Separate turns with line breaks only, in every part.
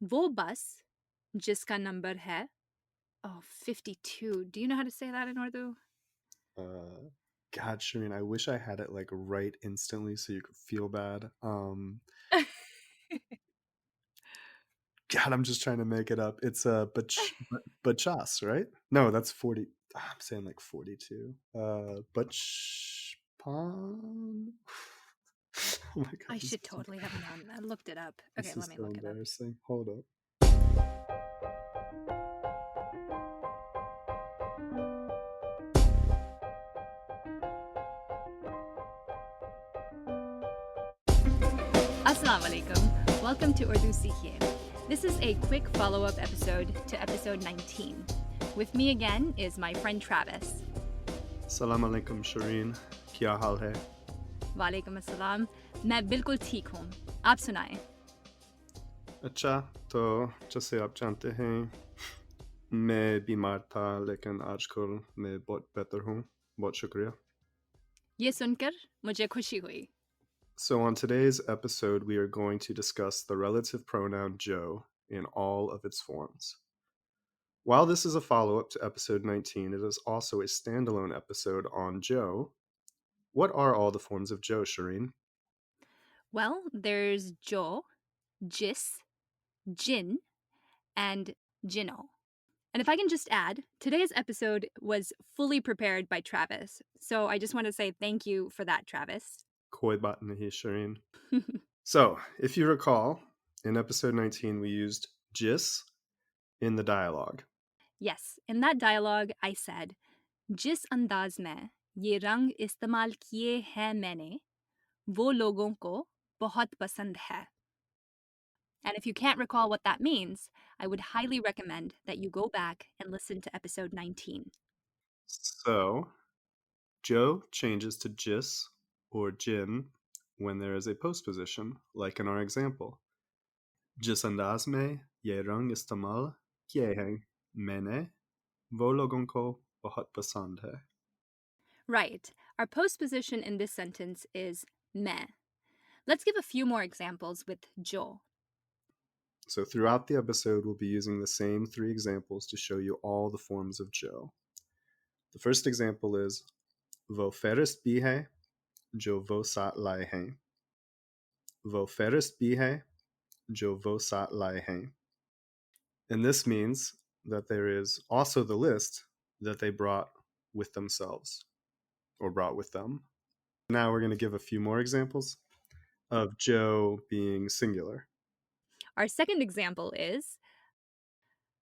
वो बस जिसका नंबर है 52. Do you know how to say that in Urdu?
Uh, God, Shireen, I wish I had it like right instantly so you could feel bad. God, I'm just trying to make it up. It's bachas, right? No, that's 40. I'm saying like 42. Bachpan. Oh my God,
I
this
should
is so,
totally have known. I looked it up. Okay,
this
let
is
me
so
look it up.
embarrassing. Hold up.
Assalamu alaikum. Welcome to Urdu Sikhiye. This is a quick follow-up episode to episode 19. With me again is my friend Travis.
Salam alaikum, Shireen. Kya hal hai?
वालेकुम अस्सलाम. मैं बिल्कुल ठीक हूँ. आप सुनाएं.
अच्छा, तो जैसे आप जानते हैं मैं बीमार था लेकिन आजकल मैं बहुत बेहतर हूँ. बहुत शुक्रिया.
ये सुनकर मुझे खुशी हुई.
So on today's episode, we are going to discuss the relative pronoun Joe in all of its forms. While this is a follow-up to episode 19, it is also a standalone episode on Joe. What are all the forms of Joe, Shireen?
Well, there's Jo, Jis, Jin, and Jinno. And if I can just add, today's episode was fully prepared by Travis. So I just want to say thank you for that, Travis.
Koi baat nahi, Shireen. So, if you recall, in episode 19, we used Jis in the dialogue.
Yes, in that dialogue, I said, जिस अंदाज में ये रंग इस्तेमाल किए हैं मैंने, वो लोगों को बहुत पसंद है. And if you can't recall what that means, I would highly recommend that you go back and listen to episode 19.
So, Joe changes to Jis or Jin when there is a postposition, like in our example. जिस अंदाज में ये रंग इस्तेमाल किए हैं मैंने वो लोगों को बहुत पसंद है.
Right. Our postposition in this sentence is मैं. Let's give a few more examples with Jo.
So throughout the episode, we'll be using the same three examples to show you all the forms of Joe. The first example is वो फेरिस्त भी है जो वो साथ लाए हैं. वो फेरिस्त भी है जो वो साथ लाए हैं. And this means that there is also the list that they brought with themselves or brought with them. Now we're going to give a few more examples of Joe being singular.
Our second example is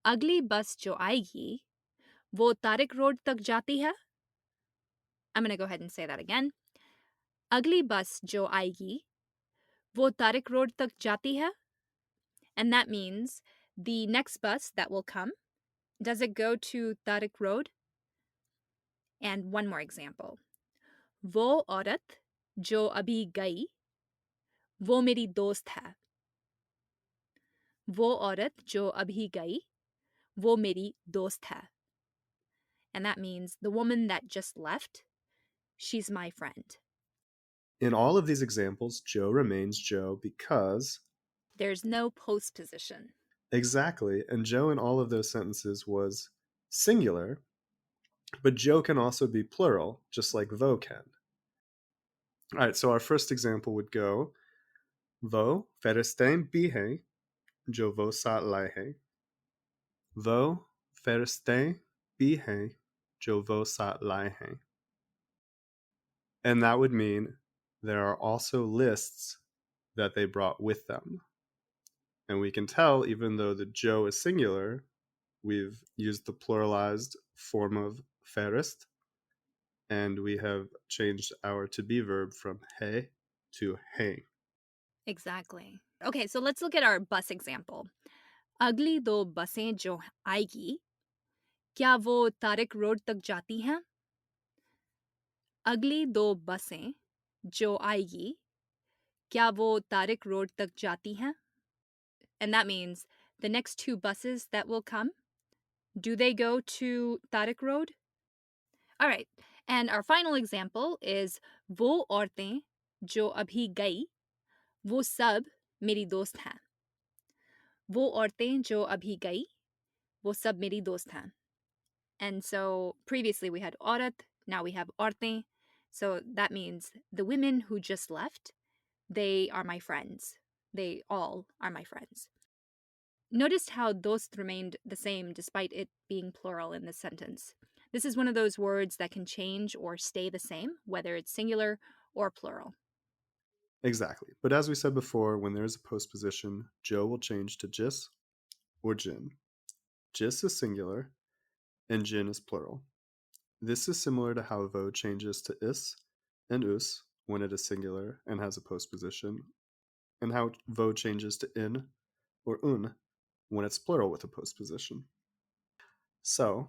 अगली बस जो आएगी वो Tariq road तक जाती है. I'm going to go ahead and say that again. अगली बस जो आएगी वो तारिक रोड तक जाती है. And that means the next bus that will come, does it go to Tariq Road? And one more example. वो औरत जो अभी गई वो मेरी दोस्त है. वो औरत जो अभी गई वो मेरी दोस्त है. And that means the woman that just left, she's my friend.
In all of these examples, Joe remains Joe because.
There's no postposition.
Exactly. And Joe in all of those sentences was singular, but Joe can also be plural, just like vo can. All right, so our first example would go vo feristain bihe jo vo sat laihe. Vo feristain bihe jo vo sat laihe. And that would mean there are also lists that they brought with them. And we can tell, even though the Joe is singular, we've used the pluralized form of ferist, and we have changed our to be verb from he to he.
Exactly. Okay, so let's look at our bus example. अगली दो बसें जो आएगी क्या वो Tariq road तक जाती हैं? अगली दो बसें जो आएगी क्या वो तारिक रोड तक जाती हैं? And that means the next two buses that will come, do they go to Tariq Road? All right. And our final example is वो औरतें जो अभी गई वो सब मेरी दोस्त हैं. वो औरतें जो अभी गई, वो सब मेरी दोस्त हैं. And so previously we had औरत, now we have औरतें. So that means the women who just left, they are my friends. They all are my friends. Notice how dost remained the same despite it being plural in this sentence. This is one of those words that can change or stay the same, whether it's singular or plural.
Exactly. But as we said before, when there's a postposition, jo will change to jis or jin. Jis is singular and jin is plural. This is similar to how vo changes to is and us when it is singular and has a postposition, and how vo changes to in or un when it's plural with a postposition. So,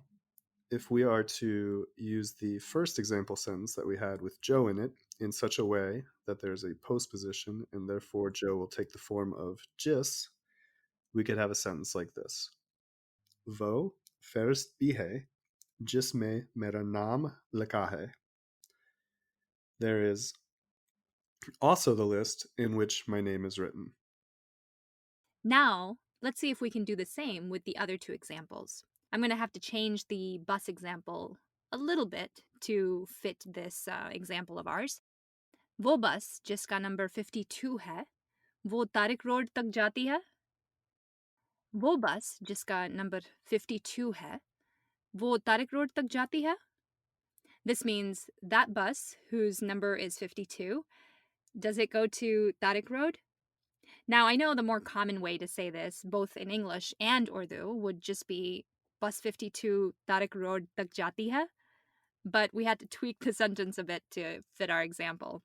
if we are to use the first example sentence that we had with jo in it in such a way that there's a postposition and therefore jo will take the form of jis, we could have a sentence like this. Wo first bihe jisme mera naam likha hai. There is also the list in which my name is written.
Now, let's see if we can do the same with the other two examples. I'm going to have to change the bus example a little bit to fit this example of ours. वो बस जिसका number 52 है, वो Tariq road तक जाती है. वो बस जिसका नंबर 52 है, वो तारिक रोड तक जाती है. This means that bus whose number is 52, does it go to Tariq Road? Now, I know the more common way to say this, both in English and Urdu, would just be bus 52 Tariq Road tak jati hai, but we had to tweak the sentence a bit to fit our example.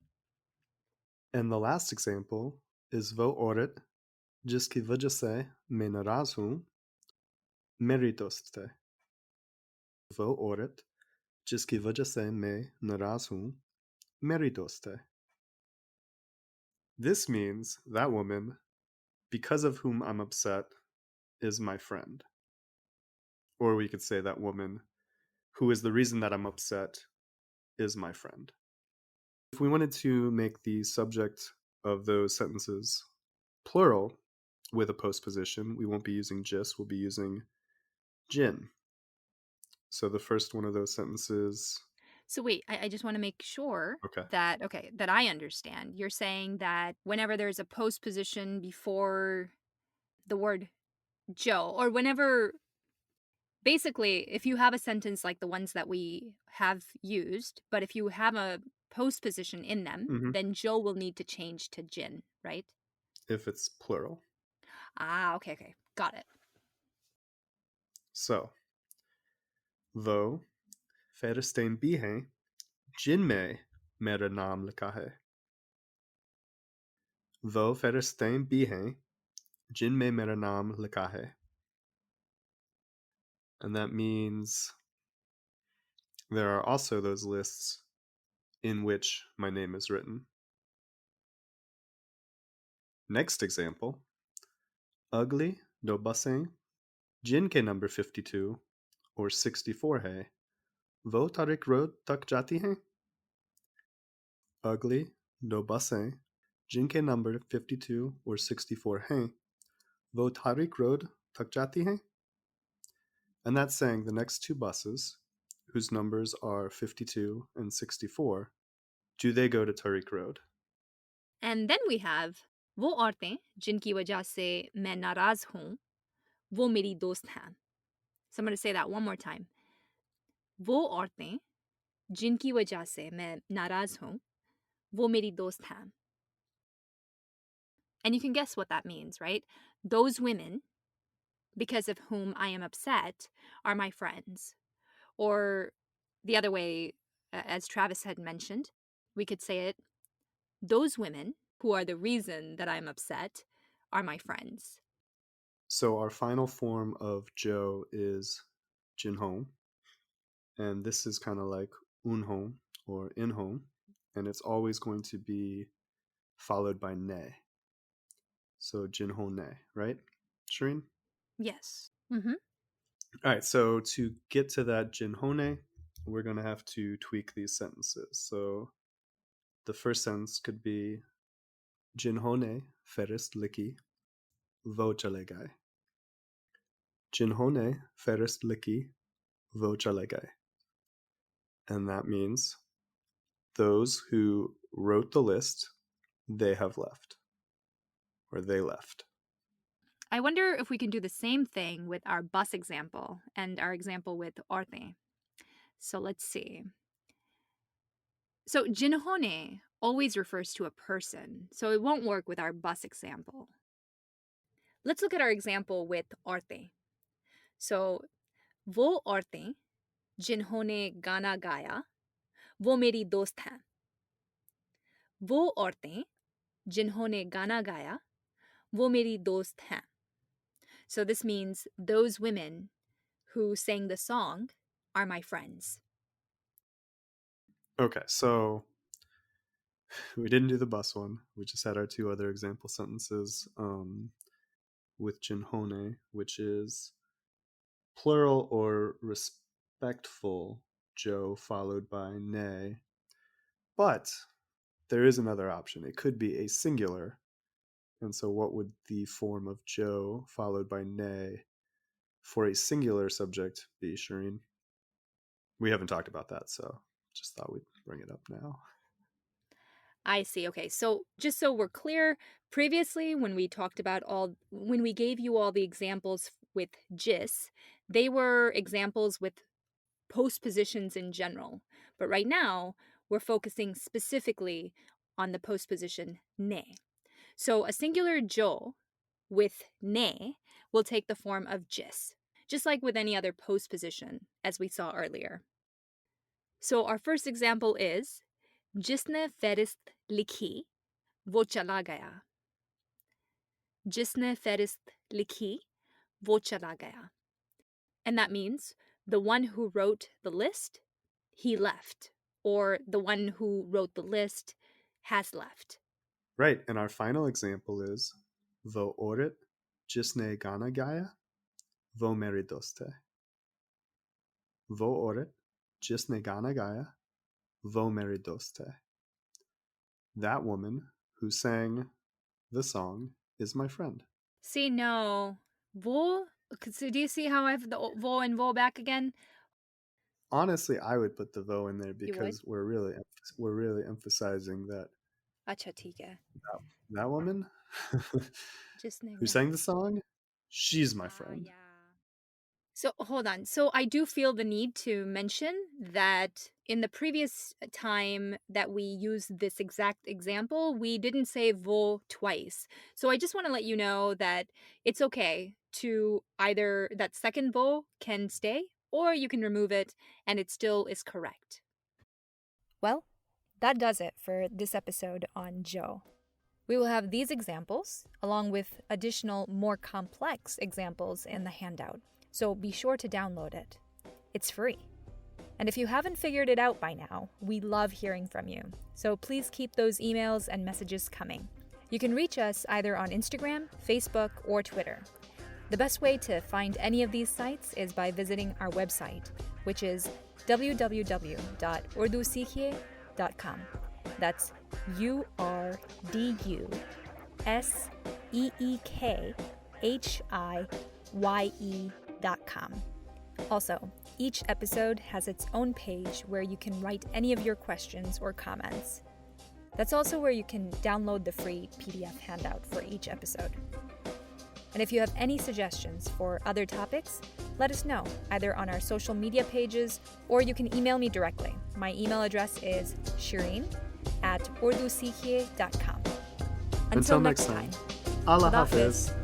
And the last example is wo औरत जिसकी वजह से मैं नाराज हूं मेरी दोस्त है. वो औरत जिसकी वजह से मैं नाराज हूं मेरी दोस्त है. This means that woman, because of whom I'm upset, is my friend. Or we could say that woman, who is the reason that I'm upset, is my friend. If we wanted to make the subject of those sentences plural with a postposition, we won't be using jis, we'll be using jin. So the first one of those sentences.
So wait, I just want to make sure
Okay.
that I understand. You're saying that whenever there's a postposition before the word Joe, or whenever basically, if you have a sentence like the ones that we have used, but if you have a postposition in them,
Mhm.
then Joe will need to change to Jin, right?
If it's plural.
Ah, okay. Got it.
So, वो फेरिस्तें भी हैं जिनमें मेरा नाम लिखा है. वो फेरिस्तें भी हैं जिनमें मेरा नाम लिखा है. And that means there are also those lists in which my name is written. Next example. Ugly दो बसें जिनके number 52 or 64 है वो तारिक रोड तक जाती हैं. Ugly दो बसें जिनके number 52 or 64 हैं वो तारिक रोड तक जाती हैं. And that's saying the next two buses, whose numbers are 52 and 64, do they go to Tariq Road?
And then we have वो औरतें जिनकी वजह से मैं नाराज हूं, वो मेरी दोस्त हैं. So I'm going to say that one more time. वो औरतें जिनकी वजह से मैं नाराज हूं, वो मेरी दोस्त हैं. And you can guess what that means, right? Those women, because of whom I am upset, are my friends. Or the other way, as Travis had mentioned, we could say it, those women who are the reason that I'm upset are my friends.
So our final form of Joe is Jinhong, and this is kind of like Unhong or Inhong, and it's always going to be followed by Ne. So Jinhong Ne, right, Shireen?
Yes. Mm-hmm.
All right, so to get to that Jinhong Ne, we're going to have to tweak these sentences. So the first sentence could be Jinhong Ne ferist liki vo chale gaye. Jinhone ferist liki vo chale gaye. And that means those who wrote the list, they have left. Or they left.
I wonder if we can do the same thing with our bus example and our example with orte. So let's see. So jinhone always refers to a person, so it won't work with our bus example. Let's look at our example with orte. So, वो औरतें जिन्होंने गाना गाया वो मेरी दोस्त हैं. वो औरतें जिन्होंने गाना गाया वो मेरी दोस्त हैं. So this means those women who sang the song are my friends.
Okay, so we didn't do the bus one. We just had our two other example sentences with jinhone, which is plural or respectful jo followed by ne. But there is another option. It could be a singular. And so what would the form of jo followed by ne for a singular subject be, Shireen? We haven't talked about that, so just thought we'd bring it up now.
I see. Okay. So just so we're clear, previously when we gave you all the examples with jis, they were examples with postpositions in general. But right now, we're focusing specifically on the postposition ne. So a singular jo with ne will take the form of jis, just like with any other postposition, as we saw earlier. So our first example is जिसने फेरिस्त लिखी वो चला गया. जिसने फेरिस्त लिखी वो चला गया. And that means the one who wrote the list, he left. Or the one who wrote the list has left.
Right, and our final example is वो औरत जिसने गाना गाया वो मेरी दोस्त है. वो औरत जिसने गाना गाया वो मेरी दोस्त है. That woman who sang the song is my friend.
See, no. Wo, so do you see how I have the wo and wo back again?
Honestly, I would put the vo in there because we're really emphasizing that
Acha theek hai.
that woman
Jisne
who sang the song, she's my friend.
Yeah. So hold on. So I do feel the need to mention that in the previous time that we used this exact example, we didn't say vo twice. So I just want to let you know that it's okay to either that second vo can stay or you can remove it and it still is correct. Well, that does it for this episode on jo. We will have these examples along with additional more complex examples in the handout. So be sure to download it. It's free. And if you haven't figured it out by now, we love hearing from you. So please keep those emails and messages coming. You can reach us either on Instagram, Facebook, or Twitter. The best way to find any of these sites is by visiting our website, which is www.urdusikhiye.com. That's URDUSEEKHIYE.com. Also, each episode has its own page where you can write any of your questions or comments. That's also where you can download the free PDF handout for each episode. And if you have any suggestions for other topics, let us know, either on our social media pages or you can email me directly. My email address is shireen@urdusikhiye.com. Until next time.
Allah
Khuda
Hafiz.
Hafiz.